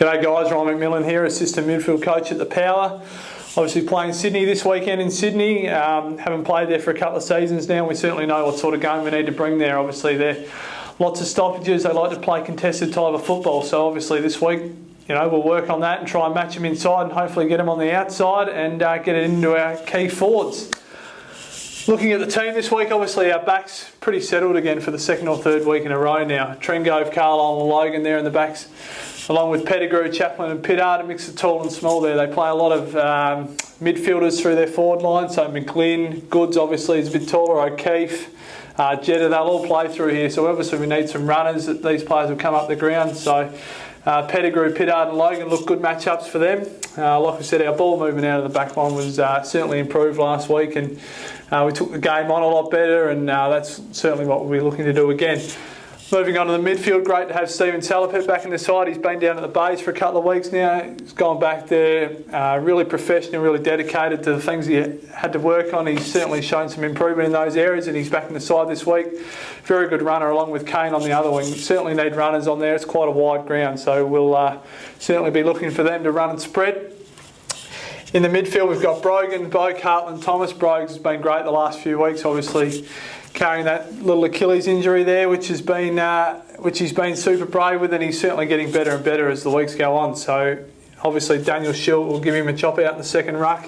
G'day guys, Ryan McMillan here, assistant midfield coach at the Power. Obviously playing Sydney this weekend in Sydney. Haven't played there for a couple of seasons now. We certainly know what sort of game we need to bring there. Obviously there lots of stoppages. They like to play contested type of football. So obviously this week, we'll work on that and try and match them inside and hopefully get them on the outside and get it into our key forwards. Looking at the team this week, obviously our back's pretty settled again for the second or third week in a row now. Trengove, Carlisle and Logan there in the backs, along with Pettigrew, Chaplin and Pittard, a mix of tall and small there. They play a lot of midfielders through their forward line, so McMillan, Goods obviously is a bit taller, O'Keefe, Jetta, they'll all play through here. So obviously we need some runners that these players will come up the ground. So Pettigrew, Pittard and Logan look good matchups for them. Like we said, our ball movement out of the back line was certainly improved last week, and we took the game on a lot better, and that's certainly what we'll be looking to do again. Moving on to the midfield, great to have Stephen Salopet back in the side. He's been down at the base for a couple of weeks now. He's gone back there, really professional, really dedicated to the things he had to work on. He's certainly shown some improvement in those areas, and he's back in the side this week. Very good runner, along with Kane on the other wing. Certainly need runners on there. It's quite a wide ground, so we'll certainly be looking for them to run and spread. In the midfield, we've got Brogan, Bo, Cartland, Thomas. Brogues has been great the last few weeks, obviously carrying that little Achilles injury there, which he's been super brave with, and he's certainly getting better and better as the weeks go on. So obviously Daniel Schilt will give him a chop out in the second ruck.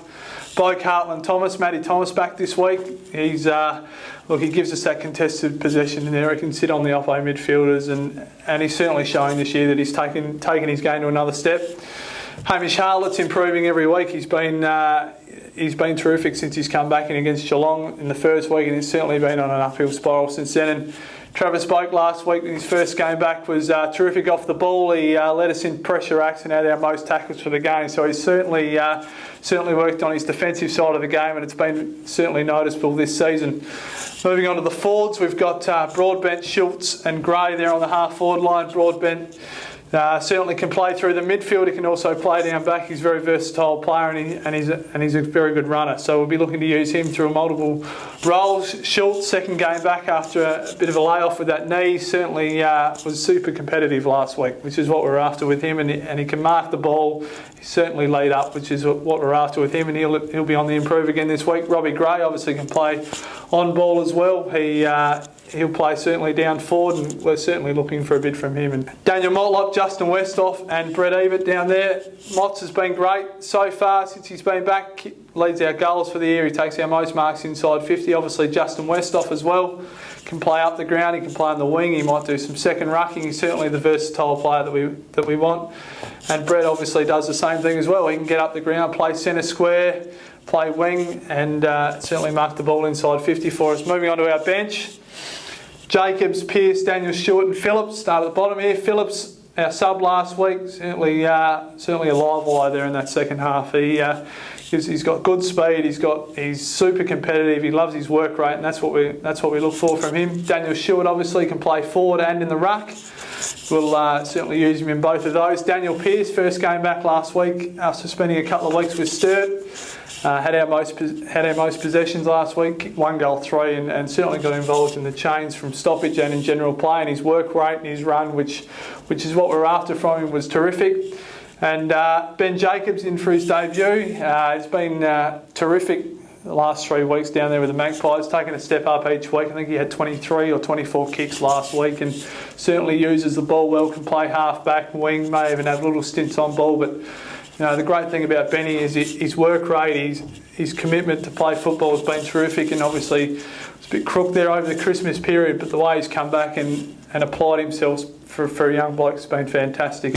Bo, Cartland, Thomas, Matty Thomas back this week. He's he gives us that contested possession there. He can sit on the oppo midfielders, and he's certainly showing this year that he's taken his game to another step. Hamish Harlett's improving every week. He's been terrific since he's come back in against Geelong in the first week, and he's certainly been on an uphill spiral since then. And Travis Spoke last week in his first game back was terrific off the ball. He led us in pressure acts and had our most tackles for the game. So he's certainly worked on his defensive side of the game, and it's been certainly noticeable this season. Moving on to the forwards, we've got Broadbent, Schultz and Gray there on the half forward line. Broadbent certainly can play through the midfield. He can also play down back. He's a very versatile player, and he's a very good runner. So we'll be looking to use him through multiple roles. Schultz, second game back after a bit of a layoff with that knee, certainly was super competitive last week, which is what we're after with him. And he can mark the ball. He's certainly lead up, which is what we're after with him. And he'll be on the improve again this week. Robbie Gray obviously can play on ball as well. He'll play certainly down forward, and we're certainly looking for a bid from him. And Daniel Motlop, Justin Westhoff and Brett Ebert down there. Motts has been great so far since he's been back. Leads our goals for the year. He takes our most marks inside 50. Obviously Justin Westhoff as well can play up the ground. He can play on the wing. He might do some second rucking. He's certainly the versatile player that we want. And Brett obviously does the same thing as well. He can get up the ground, play centre square, play wing, and certainly mark the ball inside 50 for us. Moving on to our bench. Jacobs, Pearce, Daniel Stewart and Phillips start at the bottom here. Phillips, our sub last week, certainly a live wire there in that second half. He's got good speed. He's super competitive. He loves his work rate, and that's what we look for from him. Daniel Stewart obviously can play forward and in the ruck. We'll certainly use him in both of those. Daniel Pearce, first game back last week after spending a couple of weeks with Sturt. Had our most possessions last week, kicked 1 goal 3, and certainly got involved in the chains from stoppage and in general play. And his work rate and his run, which is what we're after from him, was terrific. And Ben Jacobs in for his debut. He's been terrific the last 3 weeks down there with the Magpies, taking a step up each week. I think he had 23 or 24 kicks last week, and certainly uses the ball well, can play half back, wing, may even have little stints on ball, but the great thing about Benny is his work rate, his commitment to play football has been terrific, and obviously it's a bit crook there over the Christmas period, but the way he's come back and applied himself for a young bloke has been fantastic.